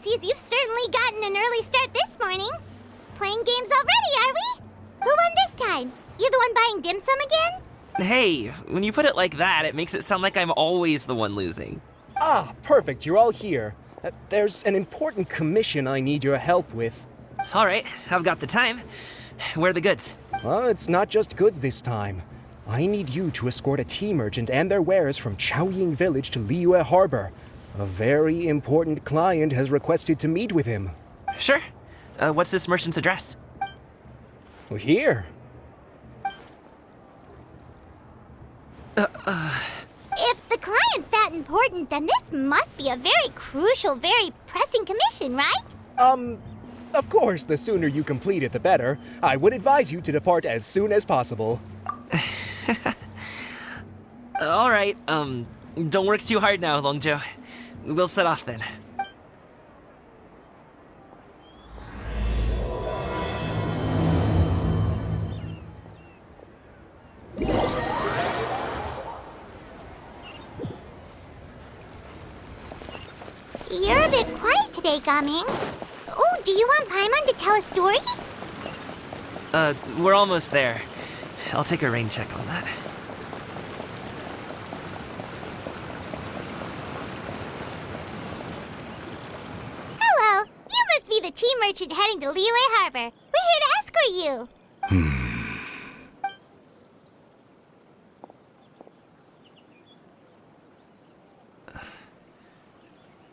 Sees you've certainly gotten an early start this morning. Playing games already, are we? Who won this time? You the one buying dim sum again? Hey, when you put it like that, it makes it sound like I'm always the one losing. Ah, perfect, you're all here. There's an important commission I need your help with. All right, I've got the time. Where are the goods? It's not just goods this time. I need you to escort a tea merchant and their wares from Xiaoying Village to Liyue Harbor. A very important client has requested to meet with him. Sure. What's this merchant's address? Here. If the client's that important, then this must be a very crucial, very pressing commission, right? Of course, the sooner you complete it, the better. I would advise you to depart as soon as possible. All right, don't work too hard now, Longzhou. We'll set off then. You're a bit quiet today, Gaming. Oh, do you want Paimon to tell a story? We're almost there. I'll take a rain check on that. Be the tea merchant heading to Liyue Harbor. We're here to escort you.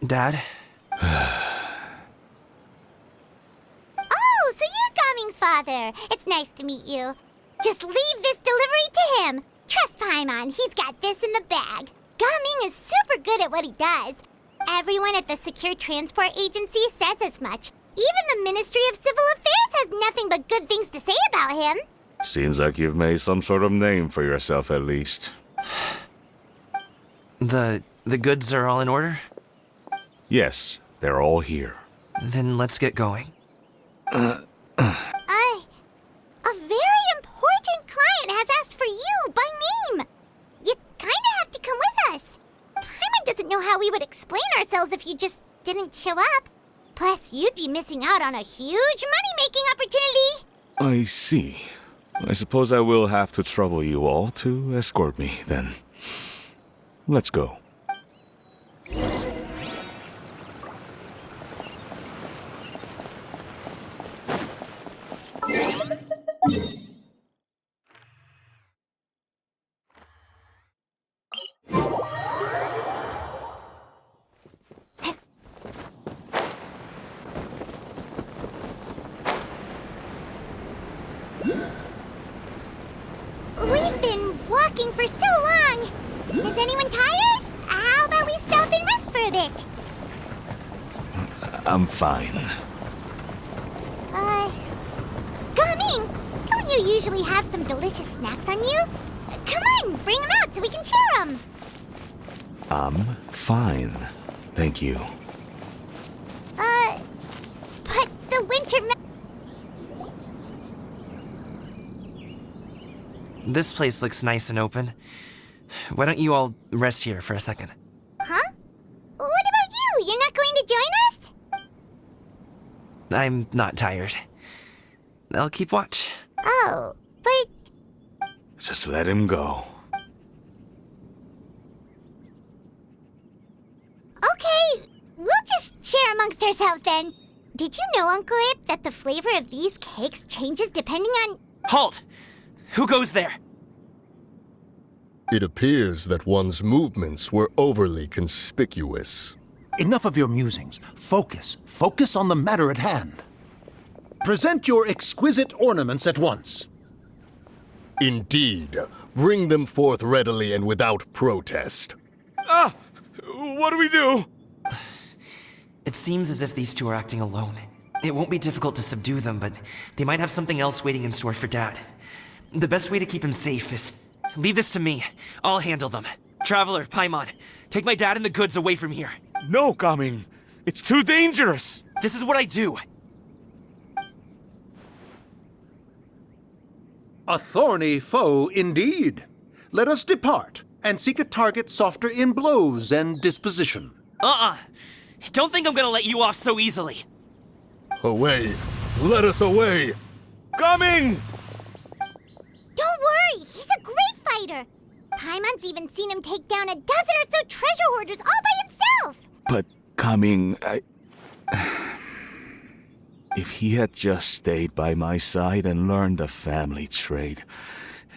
Dad? Oh, so you're Gaming's father. It's nice to meet you. Just leave this delivery to him. Trust Paimon, he's got this in the bag. Gaming is super good at what he does. Everyone at the Secure Transport Agency says as much. Even the Ministry of Civil Affairs has nothing but good things to say about him. Seems like you've made some sort of name for yourself, at least. The goods are all in order? Yes, they're all here. Then let's get going. A very important client has asked for you by name. You kinda have to come with us. Paimon doesn't know how we would explain ourselves if you just didn't show up. Plus, you'd be missing out on a huge money-making opportunity. I see. I suppose I will have to trouble you all to escort me, then. Let's go. We've been walking for so long. Is anyone tired? How about we stop and rest for a bit? I'm fine. Gaming, don't you usually have some delicious snacks on you? Come on, bring them out so we can share them. I'm fine. Thank you. But the winter... This place looks nice and open. Why don't you all rest here for a second? Huh? What about you? You're not going to join us? I'm not tired. I'll keep watch. Oh, but... Just let him go. Okay, we'll just share amongst ourselves then. Did you know, Uncle Ip, that the flavor of these cakes changes depending on... Halt! Who goes there? It appears that one's movements were overly conspicuous. Enough of your musings. Focus. Focus on the matter at hand. Present your exquisite ornaments at once. Indeed. Bring them forth readily and without protest. Ah! What do we do? It seems as if these two are acting alone. It won't be difficult to subdue them, but they might have something else waiting in store for Dad. The best way to keep him safe is... leave this to me. I'll handle them. Traveler, Paimon, take my dad and the goods away from here. No, Gaming. It's too dangerous. This is what I do. A thorny foe indeed. Let us depart and seek a target softer in blows and disposition. Don't think I'm gonna let you off so easily. Away! Let us away! Coming! Don't worry, he's a great fighter. Paimon's even seen him take down a dozen or so treasure hoarders all by himself. But Coming, if he had just stayed by my side and learned the family trade,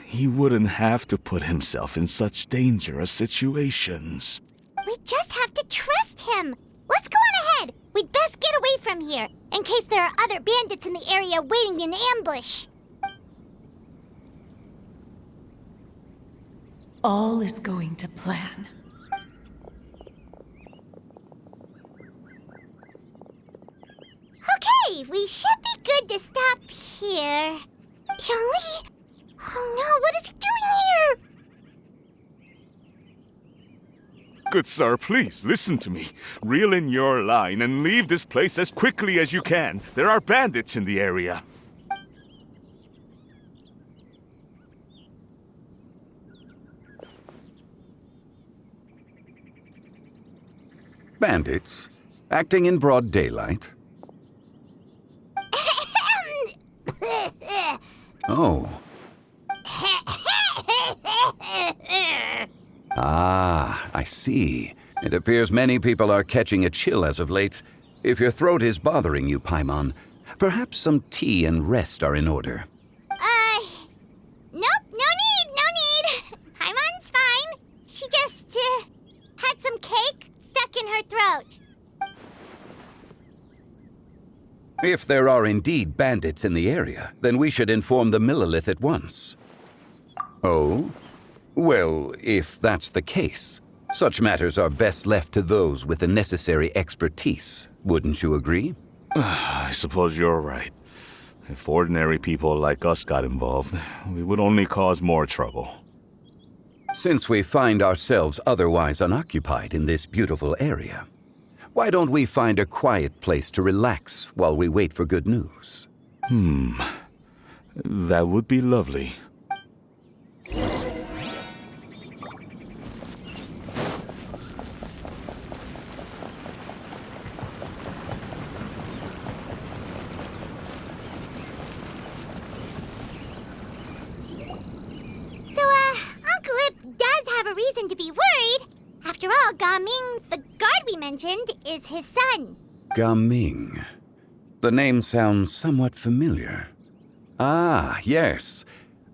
he wouldn't have to put himself in such dangerous situations. We just have to trust him. Let's go on ahead. We'd best get away from here, in case there are other bandits in the area waiting in ambush. All is going to plan. Okay, we should be good to stop here. Zhongli? Oh no, what is he doing here? Good sir, please listen to me. Reel in your line and leave this place as quickly as you can. There are bandits in the area. Bandits? Acting in broad daylight? Oh. Ah, I see. It appears many people are catching a chill as of late. If your throat is bothering you, Paimon, perhaps some tea and rest are in order. Nope, no need. Paimon's fine. She just, had some cake stuck in her throat. If there are indeed bandits in the area, then we should inform the Millelith at once. Oh? Well, if that's the case, such matters are best left to those with the necessary expertise. Wouldn't you agree? I suppose you're right. If ordinary people like us got involved, we would only cause more trouble. Since we find ourselves otherwise unoccupied in this beautiful area, why don't we find a quiet place to relax while we wait for good news? That would be lovely. Uncle Ip does have a reason to be worried. After all, Gaming, the guard we mentioned, is his son. Gaming. The name sounds somewhat familiar. Ah, yes.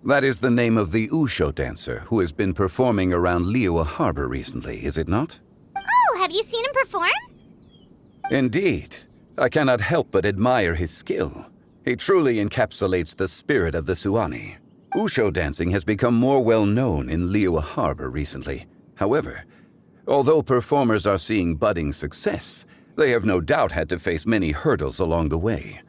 That is the name of the Wushu dancer who has been performing around Liyue Harbor recently, is it not? Oh, have you seen him perform? Indeed. I cannot help but admire his skill. He truly encapsulates the spirit of the xianyun. Wushu dancing has become more well known in Liyue Harbor recently. However, although performers are seeing budding success, they have no doubt had to face many hurdles along the way.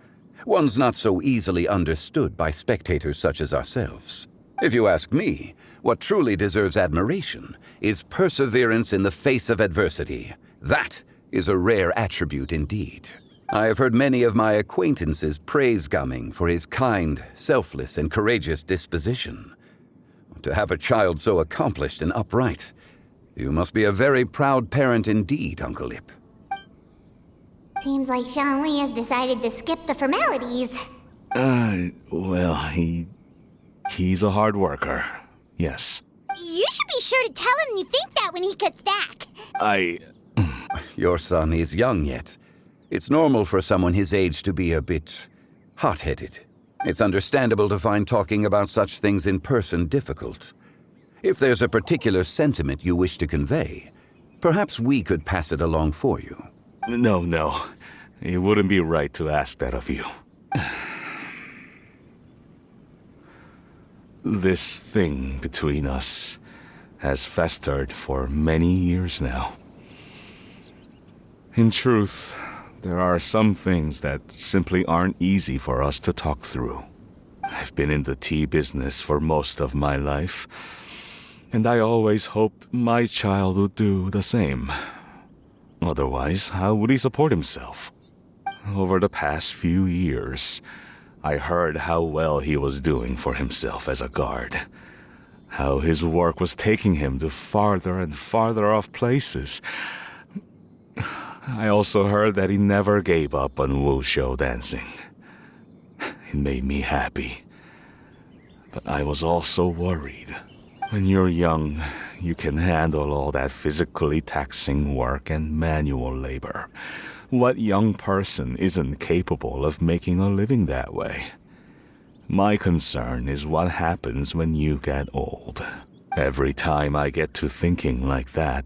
One's not so easily understood by spectators such as ourselves. If you ask me, what truly deserves admiration is perseverance in the face of adversity. That is a rare attribute indeed. I have heard many of my acquaintances praise Gaming for his kind, selfless, and courageous disposition. To have a child so accomplished and upright, you must be a very proud parent indeed, Uncle Ip. Seems like Zhongli has decided to skip the formalities. Well, he's a hard worker. Yes. You should be sure to tell him you think that when he gets back. Your son is young yet. It's normal for someone his age to be a bit hot-headed. It's understandable to find talking about such things in person difficult. If there's a particular sentiment you wish to convey, perhaps we could pass it along for you. No. It wouldn't be right to ask that of you. This thing between us has festered for many years now. In truth, there are some things that simply aren't easy for us to talk through. I've been in the tea business for most of my life, and I always hoped my child would do the same. Otherwise, how would he support himself? Over the past few years, I heard how well he was doing for himself as a guard. How his work was taking him to farther and farther off places. I also heard that he never gave up on wushou dancing. It made me happy. But I was also worried. When you're young, you can handle all that physically taxing work and manual labor. What young person isn't capable of making a living that way? My concern is what happens when you get old. Every time I get to thinking like that,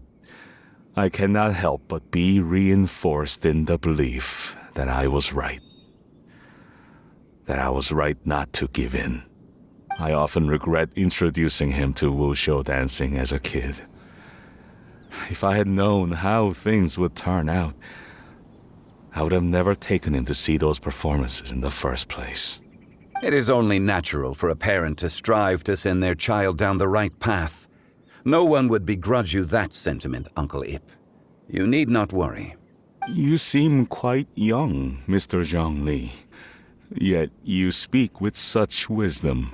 I cannot help but be reinforced in the belief that I was right. That I was right not to give in. I often regret introducing him to wushou dancing as a kid. If I had known how things would turn out, I would have never taken him to see those performances in the first place. It is only natural for a parent to strive to send their child down the right path. No one would begrudge you that sentiment, Uncle Ip. You need not worry. You seem quite young, Mr. Zhongli. Yet you speak with such wisdom.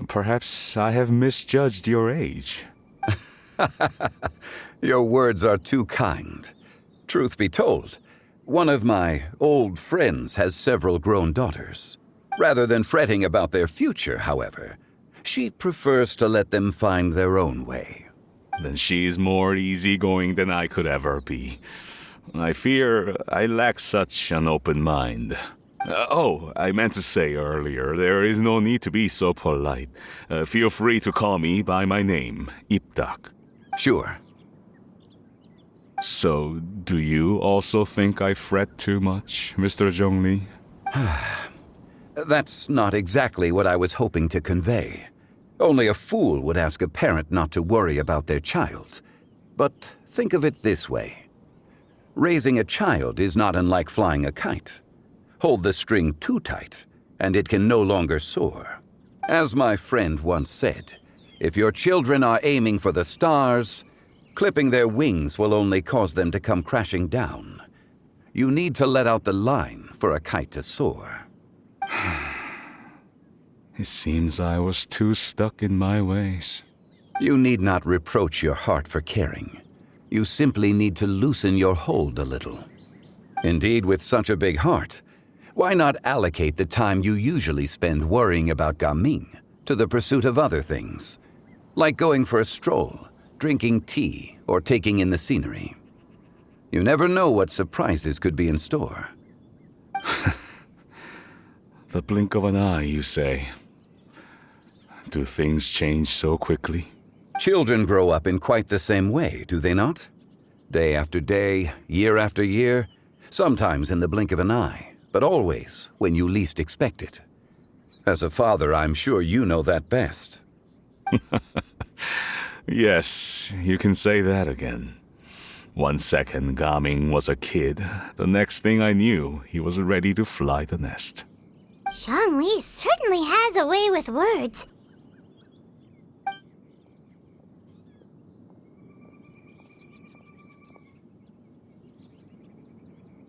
Perhaps I have misjudged your age. Your words are too kind. Truth be told, one of my old friends has several grown daughters. Rather than fretting about their future, however, she prefers to let them find their own way. Then she's more easygoing than I could ever be. I fear I lack such an open mind. I meant to say earlier, there is no need to be so polite. Feel free to call me by my name, Ipdak. Sure. So, do you also think I fret too much, Mr. Zhongli? That's not exactly what I was hoping to convey. Only a fool would ask a parent not to worry about their child. But think of it this way. Raising a child is not unlike flying a kite. Hold the string too tight, and it can no longer soar. As my friend once said, if your children are aiming for the stars, clipping their wings will only cause them to come crashing down. You need to let out the line for a kite to soar. It seems I was too stuck in my ways. You need not reproach your heart for caring. You simply need to loosen your hold a little. Indeed, with such a big heart, why not allocate the time you usually spend worrying about Gaming to the pursuit of other things, like going for a stroll, drinking tea, or taking in the scenery? You never know what surprises could be in store. The blink of an eye, you say. Do things change so quickly? Children grow up in quite the same way, do they not? Day after day, year after year, sometimes in the blink of an eye, but always when you least expect it. As a father, I'm sure you know that best. Yes, you can say that again. 1 second Gaming was a kid, the next thing I knew, he was ready to fly the nest. Zhongli certainly has a way with words.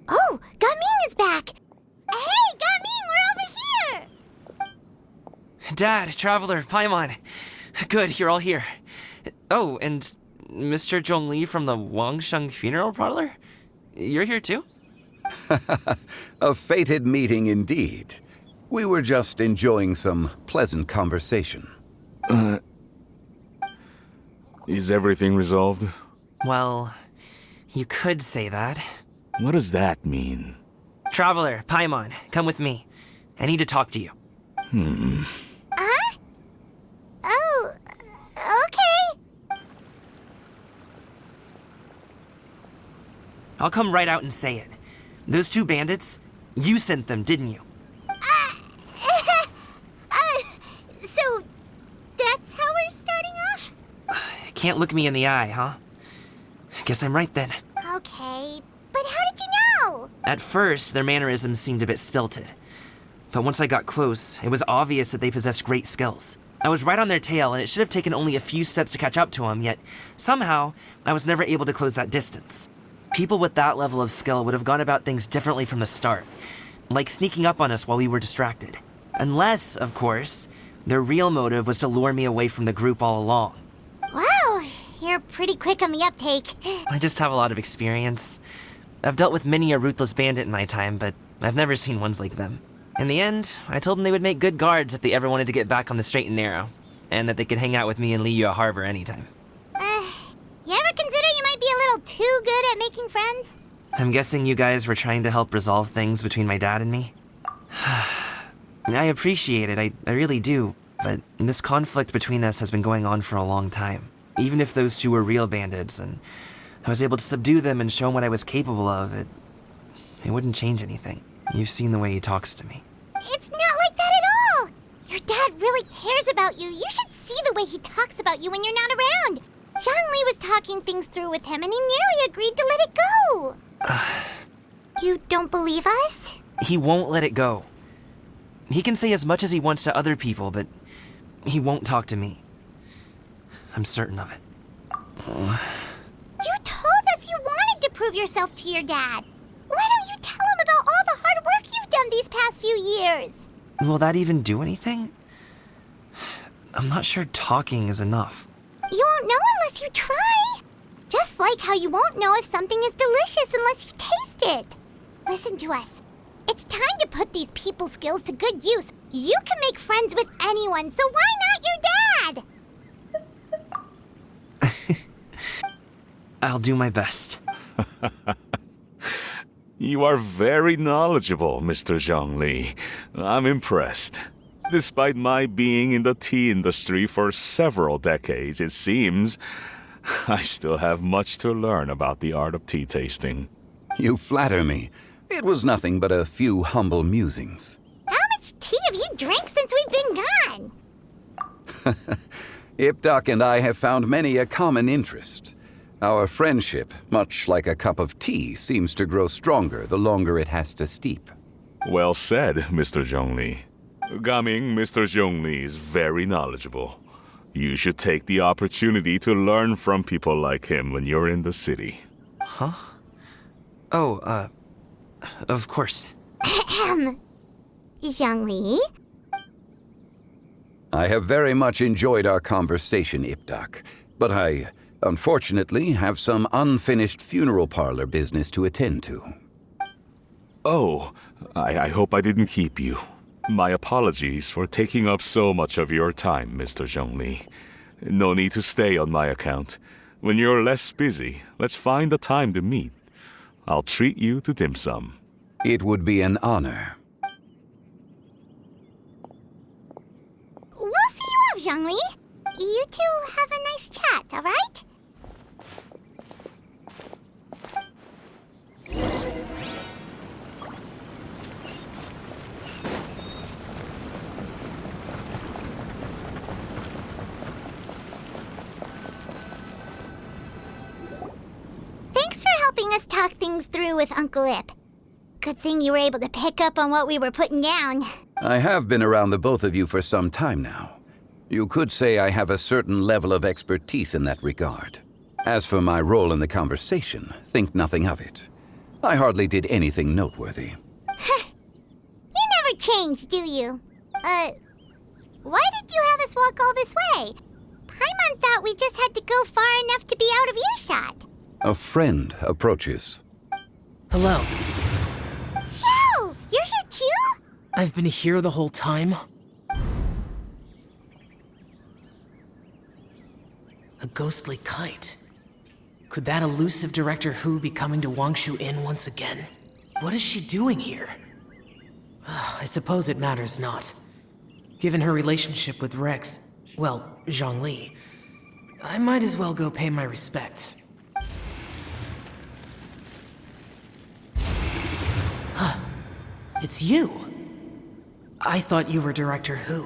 Oh, Gaming is back! Hey, Gaming, we're over here! Dad, Traveler, Paimon. Good, you're all here. Oh, and Mr. Zhongli from the Wangsheng Funeral Parlor? You're here too? A fated meeting indeed. We were just enjoying some pleasant conversation. Is everything resolved? Well, you could say that. What does that mean? Traveler, Paimon, come with me. I need to talk to you. Huh? Oh, okay. I'll come right out and say it. Those two bandits, you sent them, didn't you? So that's how we're starting off? Can't look me in the eye, huh? Guess I'm right then. Okay, but how At first, their mannerisms seemed a bit stilted. But once I got close, it was obvious that they possessed great skills. I was right on their tail, and it should have taken only a few steps to catch up to them, yet somehow, I was never able to close that distance. People with that level of skill would have gone about things differently from the start, like sneaking up on us while we were distracted. Unless, of course, their real motive was to lure me away from the group all along. Wow, you're pretty quick on the uptake. I just have a lot of experience. I've dealt with many a ruthless bandit in my time, but I've never seen ones like them. In the end, I told them they would make good guards if they ever wanted to get back on the straight and narrow, and that they could hang out with me in Liyue Harbor anytime. You ever consider you might be a little too good at making friends? I'm guessing you guys were trying to help resolve things between my dad and me? I appreciate it, I really do, but this conflict between us has been going on for a long time. Even if those two were real bandits, and I was able to subdue them and show them what I was capable of, it wouldn't change anything. You've seen the way he talks to me. It's not like that at all! Your dad really cares about you. You should see the way he talks about you when you're not around. Zhongli was talking things through with him, and he nearly agreed to let it go. You don't believe us? He won't let it go. He can say as much as he wants to other people, but he won't talk to me. I'm certain of it. You told us you wanted to prove yourself to your dad. Why don't you tell him about all the hard work you've done these past few years? Will that even do anything? I'm not sure talking is enough. You won't know unless you try. Just like how you won't know if something is delicious unless you taste it. Listen to us. It's time to put these people skills to good use. You can make friends with anyone, so why not your dad? I'll do my best. You are very knowledgeable, Mr. Zhongli. I'm impressed. Despite my being in the tea industry for several decades, it seems I still have much to learn about the art of tea tasting. You flatter me. It was nothing but a few humble musings. How much tea have you drank since we've been gone? Ipdak and I have found many a common interest. Our friendship, much like a cup of tea, seems to grow stronger the longer it has to steep. Well said, Mr. Zhongli. Gaming, Mr. Zhongli is very knowledgeable. You should take the opportunity to learn from people like him when you're in the city. Huh? Oh, of course. Zhongli? I have very much enjoyed our conversation, Ipdak, but I, unfortunately, have some unfinished funeral parlor business to attend to. Oh, I hope I didn't keep you. My apologies for taking up so much of your time, Mr. Zhongli. No need to stay on my account. When you're less busy, let's find a time to meet. I'll treat you to dim sum. It would be an honor. We'll see you off, Zhongli. You two have a nice chat, all right? Thanks for helping us talk things through with Uncle Ip. Good thing you were able to pick up on what we were putting down. I have been around the both of you for some time now. You could say I have a certain level of expertise in that regard. As for my role in the conversation, think nothing of it. I hardly did anything noteworthy. You never change, do you? Why did you have us walk all this way? Paimon thought we just had to go far enough to be out of earshot. A friend approaches. Hello. Xiao! You're here too? I've been here the whole time? A ghostly kite. Could that elusive Director Hu be coming to Wangshu Inn once again? What is she doing here? I suppose it matters not. Given her relationship with Rex, well, Zhongli, I might as well go pay my respects. It's you. I thought you were Director Hu.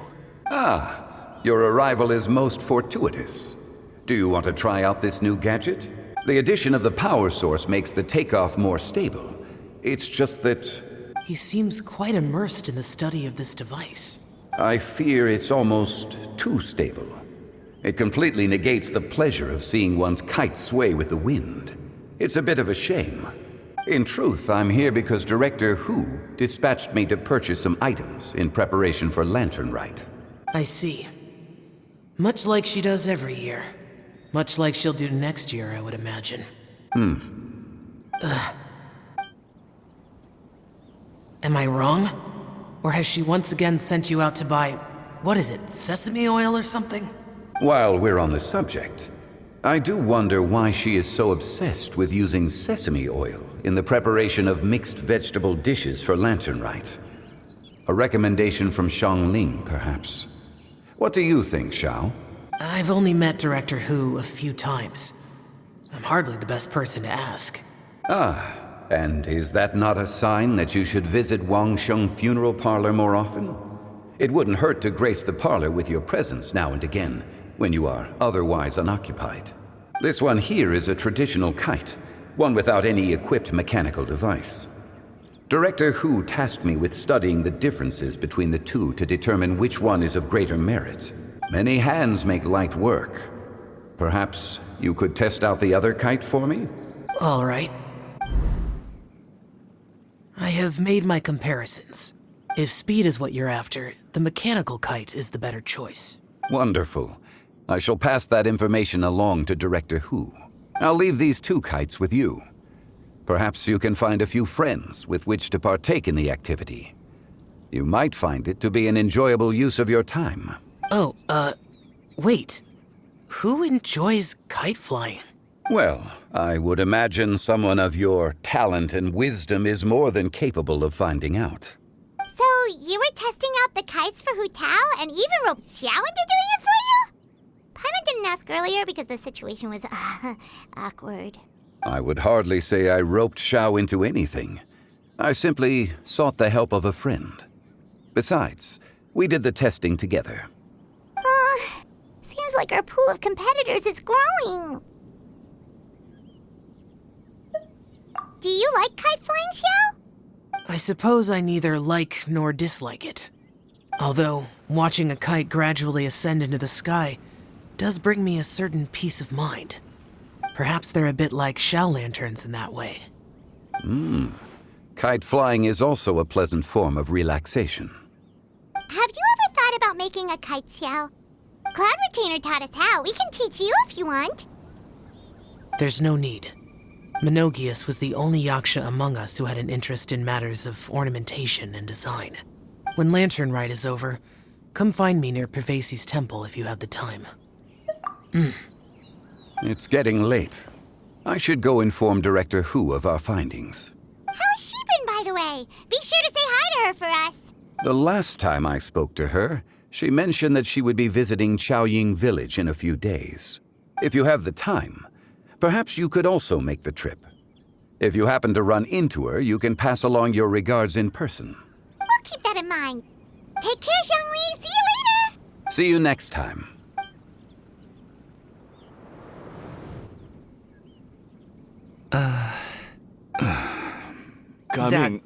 Ah, your arrival is most fortuitous. Do you want to try out this new gadget? The addition of the power source makes the takeoff more stable. It's just that He seems quite immersed in the study of this device. I fear it's almost too stable. It completely negates the pleasure of seeing one's kite sway with the wind. It's a bit of a shame. In truth, I'm here because Director Hu dispatched me to purchase some items in preparation for Lantern Rite. I see. Much like she does every year. Much like she'll do next year, I would imagine. Am I wrong? Or has she once again sent you out to buy, what is it, sesame oil or something? While we're on the subject, I do wonder why she is so obsessed with using sesame oil in the preparation of mixed vegetable dishes for Lantern Rite. A recommendation from Xiangling, perhaps. What do you think, Xiao? I've only met Director Hu a few times. I'm hardly the best person to ask. And is that not a sign that you should visit Wangsheng Funeral Parlor more often? It wouldn't hurt to grace the parlor with your presence now and again, when you are otherwise unoccupied. This one here is a traditional kite, one without any equipped mechanical device. Director Hu tasked me with studying the differences between the two to determine which one is of greater merit. Many hands make light work. Perhaps you could test out the other kite for me? All right. I have made my comparisons. If speed is what you're after, the mechanical kite is the better choice. Wonderful. I shall pass that information along to Director Hu. I'll leave these two kites with you. Perhaps you can find a few friends with which to partake in the activity. You might find it to be an enjoyable use of your time. Oh, wait. Who enjoys kite flying? Well, I would imagine someone of your talent and wisdom is more than capable of finding out. So, you were testing out the kites for Hu Tao and even roped Xiao into doing it for you? Paimon didn't ask earlier because the situation was, awkward. I would hardly say I roped Xiao into anything. I simply sought the help of a friend. Besides, we did the testing together. Seems like our pool of competitors is growing. Do you like kite flying, Xiao? I suppose I neither like nor dislike it. Although, watching a kite gradually ascend into the sky does bring me a certain peace of mind. Perhaps they're a bit like xiao lanterns in that way. Kite flying is also a pleasant form of relaxation. Have you ever thought about making a kite, Xiao? Cloud Retainer taught us how. We can teach you if you want. There's no need. Menogius was the only yaksha among us who had an interest in matters of ornamentation and design. When Lantern Rite is over, come find me near Pervasi's temple if you have the time. It's getting late. I should go inform Director Hu of our findings. How's she been, by the way? Be sure to say hi to her for us. The last time I spoke to her, she mentioned that she would be visiting Xiaoying village in a few days. If you have the time, perhaps you could also make the trip. If you happen to run into her, you can pass along your regards in person. We'll keep that in mind. Take care, Zhongli. See you later. See you next time. Coming.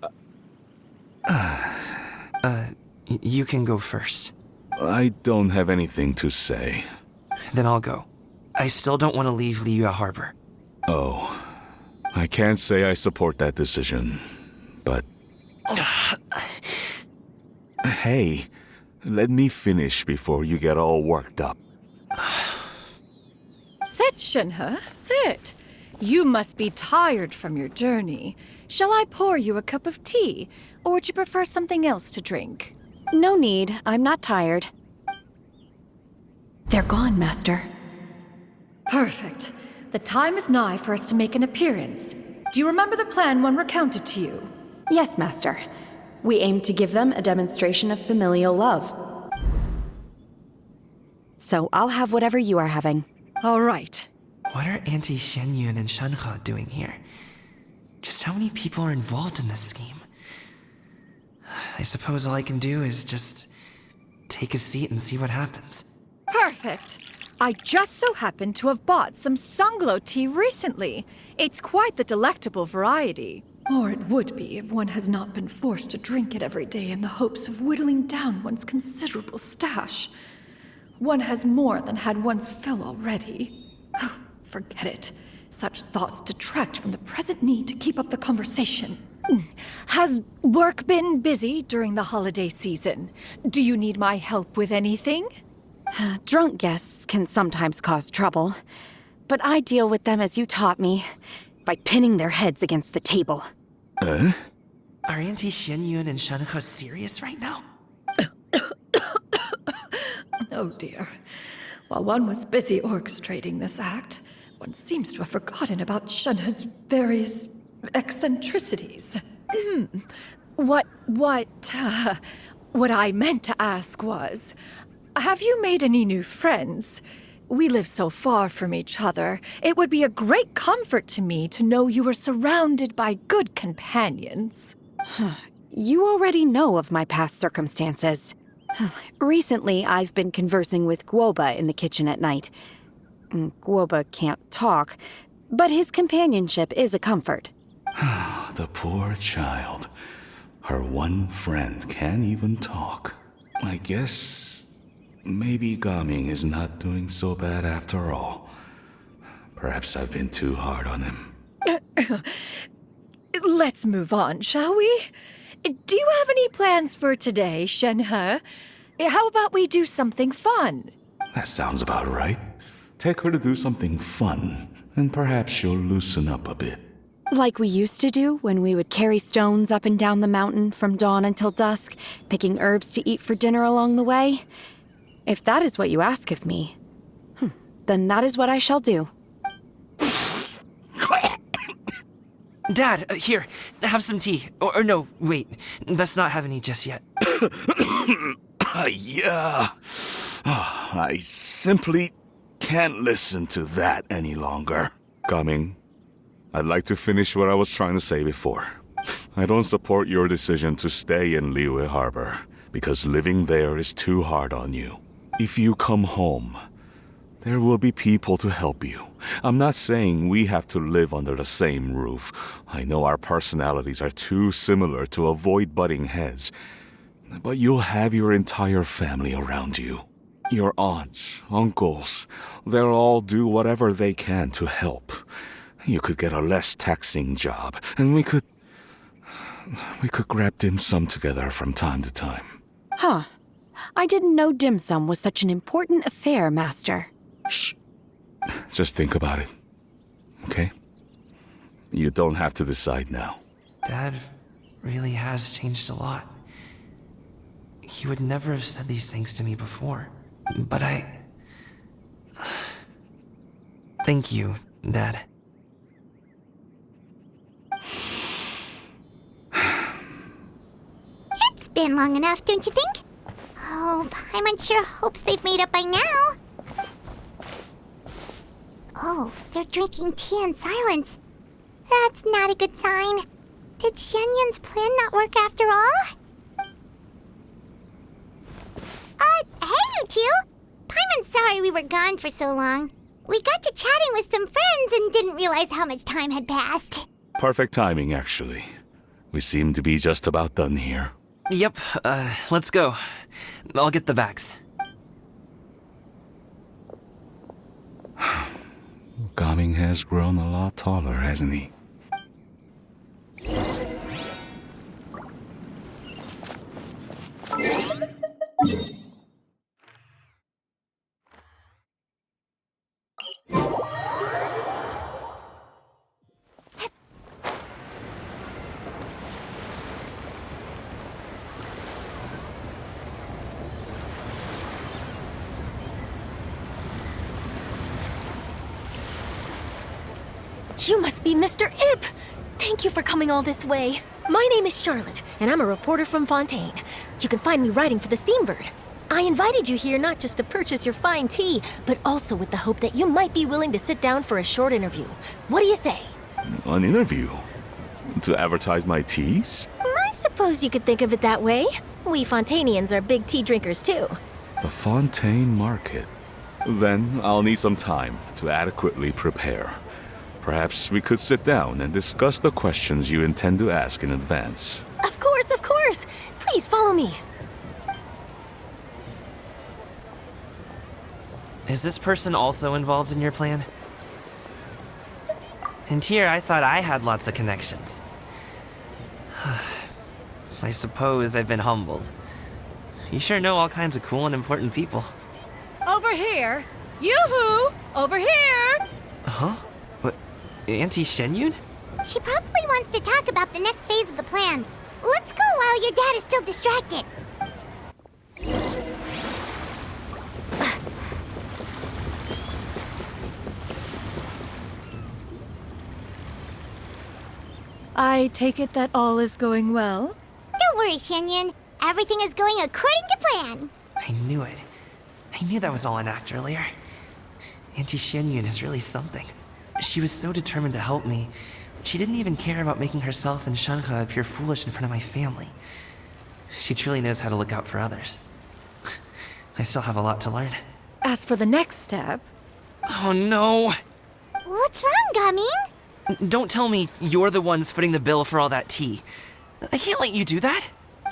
You can go first. I don't have anything to say. Then I'll go. I still don't want to leave Liyue Harbor. Oh, I can't say I support that decision, but... Hey, let me finish before you get all worked up. Sit, Shenhe, sit. You must be tired from your journey. Shall I pour you a cup of tea, or would you prefer something else to drink? No need. I'm not tired. They're gone, Master. Perfect. The time is nigh for us to make an appearance. Do you remember the plan one recounted to you? Yes, Master. We aim to give them a demonstration of familial love. So I'll have whatever you are having. All right. What are Auntie Xianyun and Shenhe doing here? Just how many people are involved in this scheme? I suppose all I can do is just take a seat and see what happens. Perfect. I just so happen to have bought some sunglow tea recently. It's quite the delectable variety. Or it would be if one has not been forced to drink it every day in the hopes of whittling down one's considerable stash. One has more than had one's fill already. Oh, forget it. Such thoughts detract from the present need to keep up the conversation. Has work been busy during the holiday season? Do you need my help with anything? Drunk guests can sometimes cause trouble, but I deal with them as you taught me, by pinning their heads against the table. Are Auntie Xianyun and shenhe serious right now? Oh dear. While one was busy orchestrating this act, one seems to have forgotten about shenhe's various eccentricities. What I meant to ask was, have you made any new friends? We live so far from each other, it would be a great comfort to me to know you were surrounded by good companions. You already know of my past circumstances. Recently, I've been conversing with Guoba in the kitchen at night. Guoba can't talk, but his companionship is a comfort. The poor child. Her one friend can't even talk. I guess maybe Gaming is not doing so bad after all. Perhaps I've been too hard on him. Let's move on, shall we? Do you have any plans for today, Shenhe? How about we do something fun? That sounds about right. Take her to do something fun, and perhaps she'll loosen up a bit. Like we used to do when we would carry stones up and down the mountain from dawn until dusk, picking herbs to eat for dinner along the way. If that is what you ask of me, then that is what I shall do. Dad, here, have some tea. Or no, wait, let's not have any just yet. Yeah. I simply can't listen to that any longer. Coming. I'd like to finish what I was trying to say before. I don't support your decision to stay in Liyue Harbor, because living there is too hard on you. If you come home, there will be people to help you. I'm not saying we have to live under the same roof. I know our personalities are too similar to avoid butting heads. But you'll have your entire family around you. Your aunts, uncles, they'll all do whatever they can to help. You could get a less taxing job, and we could grab dim sum together from time to time. Huh. I didn't know dim sum was such an important affair, Master. Shh. Just think about it. Okay? You don't have to decide now. Dad really has changed a lot. He would never have said these things to me before. But Thank you, Dad. It's been long enough, don't you think? Oh, Paimon sure hopes they've made up by now. Oh, they're drinking tea in silence. That's not a good sign. Did xianyun's plan not work after all? Hey you two! Paimon's sorry we were gone for so long. We got to chatting with some friends and didn't realize how much time had passed. Perfect timing, actually. We seem to be just about done here. Yep, let's go. I'll get the bags. Gaming has grown a lot taller, hasn't he? You must be Mr. Ip! Thank you for coming all this way. My name is Charlotte, and I'm a reporter from Fontaine. You can find me writing for the Steambird. I invited you here not just to purchase your fine tea, but also with the hope that you might be willing to sit down for a short interview. What do you say? An interview? To advertise my teas? I suppose you could think of it that way. We Fontainians are big tea drinkers too. The Fontaine Market. Then I'll need some time to adequately prepare. Perhaps we could sit down and discuss the questions you intend to ask in advance. Of course, of course! Please follow me. Is this person also involved in your plan? And here I thought I had lots of connections. I suppose I've been humbled. You sure know all kinds of cool and important people. Over here! Yoo-hoo! Over here! Huh? What? Auntie Shenhyun? She probably wants to talk about the next phase of the plan. Let's go while your dad is still distracted. I take it that all is going well? Don't worry, Xianyun. Everything is going according to plan. I knew it. I knew that was all an act earlier. Auntie Shenhyun is really something. She was so determined to help me. She didn't even care about making herself and Shenhe appear foolish in front of my family. She truly knows how to look out for others. I still have a lot to learn. As for the next step... Oh no! What's wrong, Gaming? Don't tell me you're the ones footing the bill for all that tea. I can't let you do that.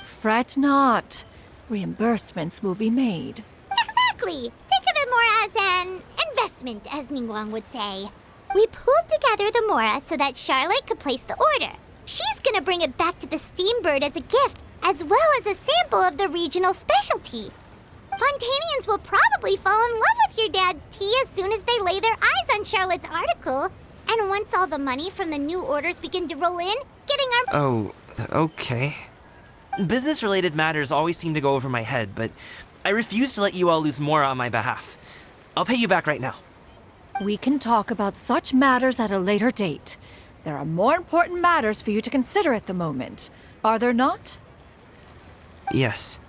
Fret not. Reimbursements will be made. Exactly. Think of it more as an investment, as Ningguang would say. We pulled together the Mora so that Charlotte could place the order. She's gonna bring it back to the Steambird as a gift, as well as a sample of the regional specialty. Fontanians will probably fall in love with your dad's tea as soon as they lay their eyes on Charlotte's article. And once all the money from the new orders begin to roll in, getting our... Oh, okay. Business-related matters always seem to go over my head, but I refuse to let you all lose more on my behalf. I'll pay you back right now. We can talk about such matters at a later date. There are more important matters for you to consider at the moment, are there not? Yes.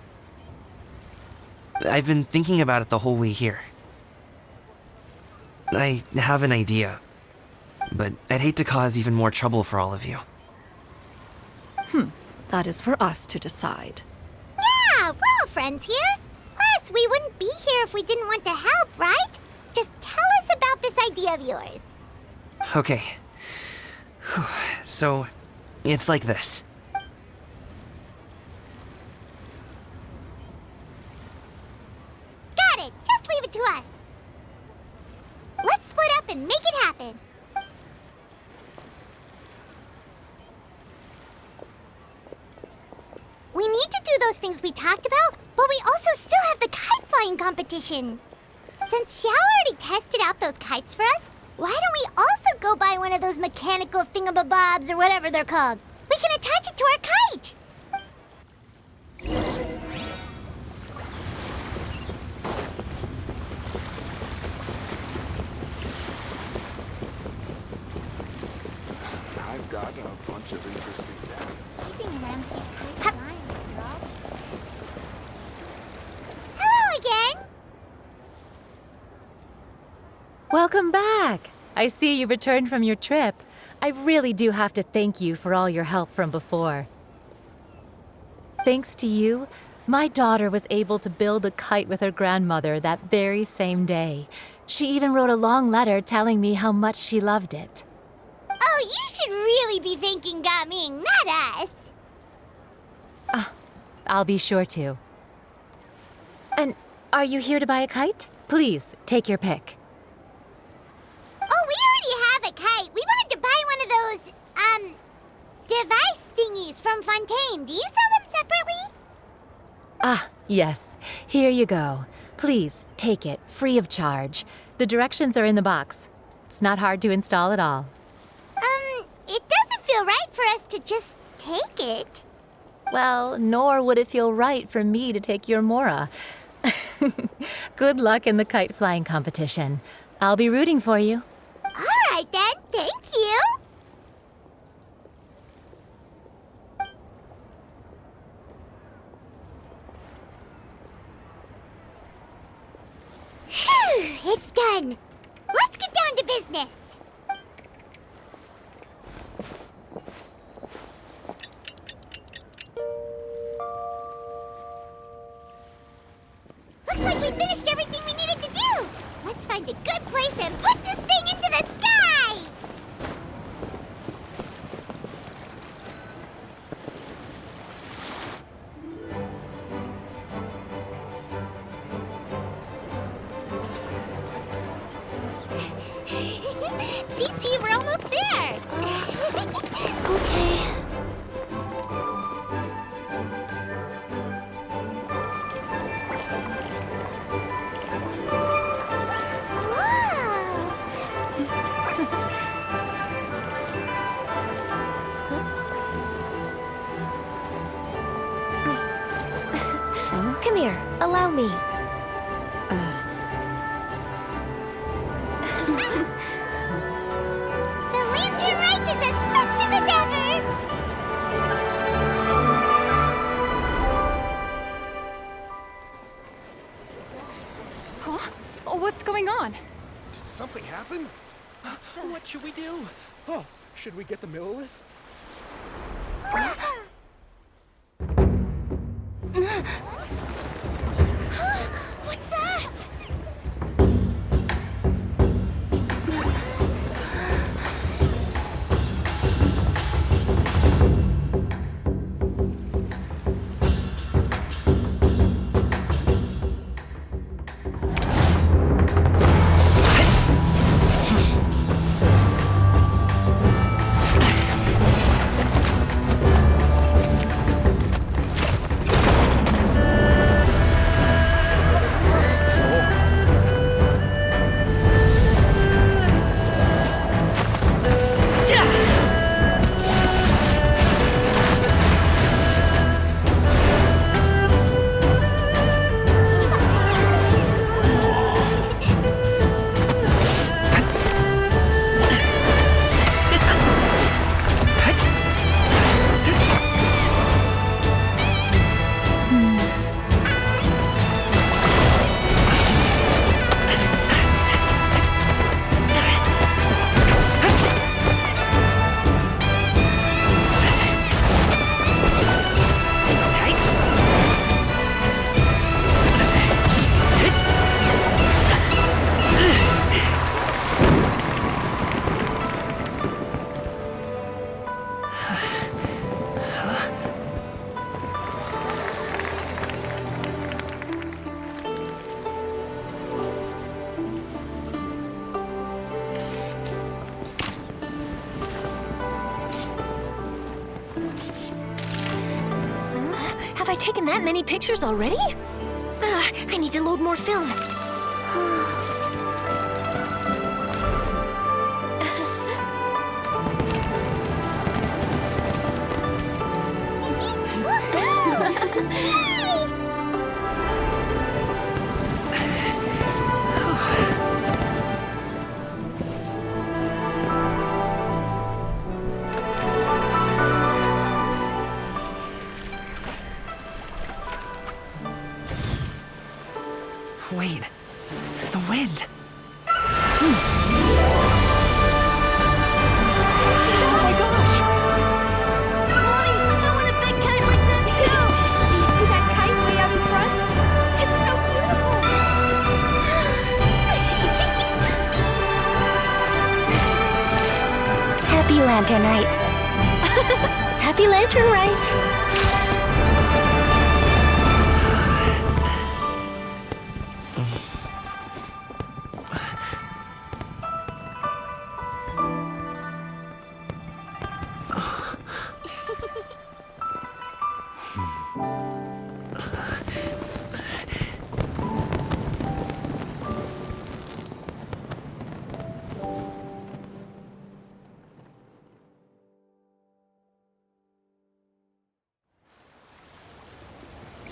I've been thinking about it the whole way here. I have an idea, but I'd hate to cause even more trouble for all of you. That is for us to decide. Yeah, we're all friends here. Plus, we wouldn't be here if we didn't want to help, right? Just tell us about this idea of yours. Okay. So, it's like this. Got it. Just leave it to us. Let's split up and make it happen. We need to do those things we talked about, but we also still have the kite flying competition. Since Xiao already tested out those kites for us, why don't we also go buy one of those mechanical thingamabobs or whatever they're called? We can attach it to our kite. I've got a bunch of interesting gadgets. Keeping an antique kite flying, girl. Hello again. Welcome back! I see you returned from your trip. I really do have to thank you for all your help from before. Thanks to you, my daughter was able to build a kite with her grandmother that very same day. She even wrote a long letter telling me how much she loved it. Oh, you should really be thanking Gaming, not us. I'll be sure to. And are you here to buy a kite? Please, take your pick. Oh, we already have a kite. We wanted to buy one of those, device thingies from Fontaine. Do you sell them separately? Ah, yes. Here you go. Please, take it, free of charge. The directions are in the box. It's not hard to install at all. It doesn't feel right for us to just take it. Well, nor would it feel right for me to take your Mora. Good luck in the kite flying competition. I'll be rooting for you. All right then, thank you. Phew, it's done. Let's get down to business. Looks like we finished everything we needed to do. Let's find a good place and put this thing into the sky. Chi-Chi, we're almost there! Okay. Come here, allow me. The Lantern Rite is as festive as ever! Huh? Oh, what's going on? Did something happen? What should we do? Oh, should we get the Millilith? What's that? Have I taken that many pictures already? I need to load more film. Wait. The wind. Oh my gosh! Mommy, I want a big kite like that too! Do you see that kite way out in front? It's so beautiful! Happy Lantern Rite. Happy Lantern Rite.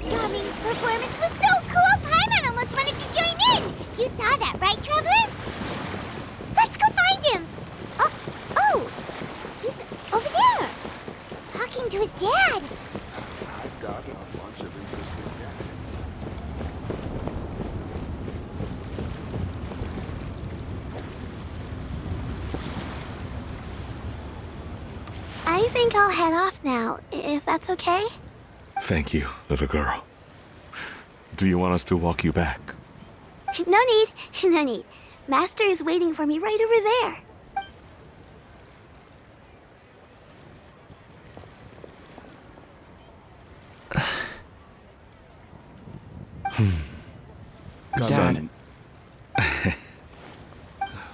Gaming's performance was so cool, Paimon almost wanted to join in! You saw that, right, Traveler? Let's go find him! Oh! He's over there! Talking to his dad! I've got a bunch of interesting gadgets. I think I'll head off now, if that's okay. Thank you, little girl. Do you want us to walk you back? No need. Master is waiting for me right over there. Son.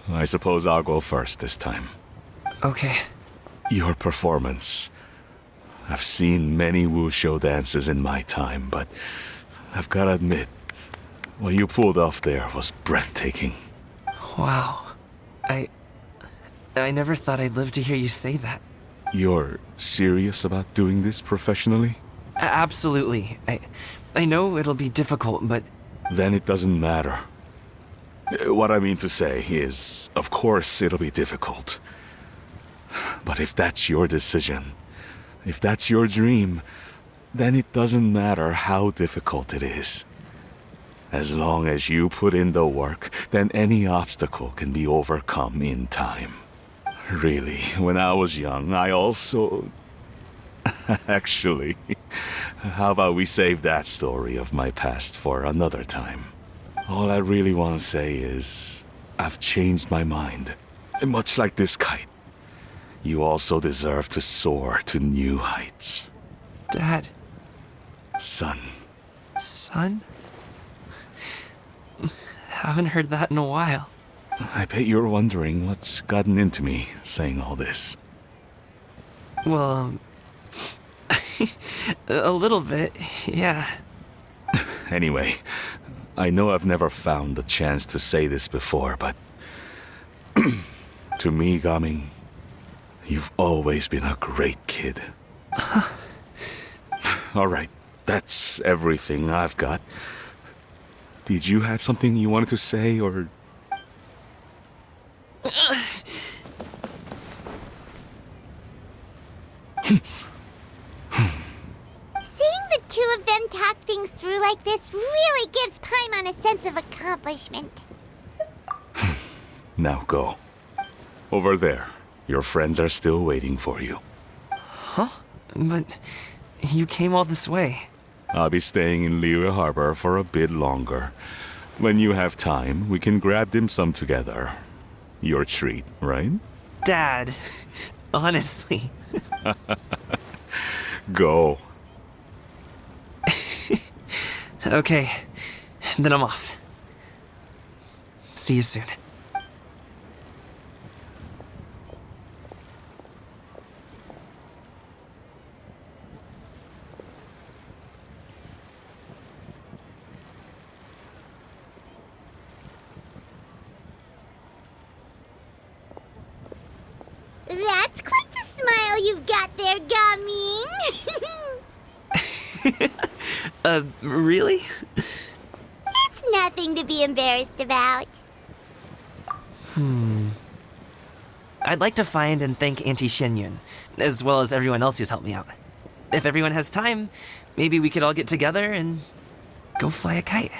I suppose I'll go first this time. Okay. Your performance. I've seen many wushou dances in my time, but I've gotta admit, what you pulled off there was breathtaking. Wow. I never thought I'd live to hear you say that. You're serious about doing this professionally? Absolutely. I know it'll be difficult, but... Then it doesn't matter. What I mean to say is, of course it'll be difficult. But if that's your decision, if that's your dream, then it doesn't matter how difficult it is. As long as you put in the work, then any obstacle can be overcome in time. Really, when I was young, I also... Actually, how about we save that story of my past for another time? All I really want to say is, I've changed my mind. And much like this kite, you also deserve to soar to new heights. Dad. Son. Son? Haven't heard that in a while. I bet you're wondering what's gotten into me saying all this. Well, a little bit, yeah. Anyway, I know I've never found the chance to say this before, but... to me, Gaming, you've always been a great kid. Alright, that's everything I've got. Did you have something you wanted to say, or... Seeing the two of them talk things through like this really gives Paimon a sense of accomplishment. Now go. Over there. Your friends are still waiting for you. Huh? But you came all this way. I'll be staying in Liyue Harbor for a bit longer. When you have time, we can grab dim sum together. Your treat, right? Dad, honestly. Go. Okay, then I'm off. See you soon. That's quite the smile you've got there, Gaming. Really? It's nothing to be embarrassed about. I'd like to find and thank Auntie Xianyun, as well as everyone else who's helped me out. If everyone has time, maybe we could all get together and go fly a kite.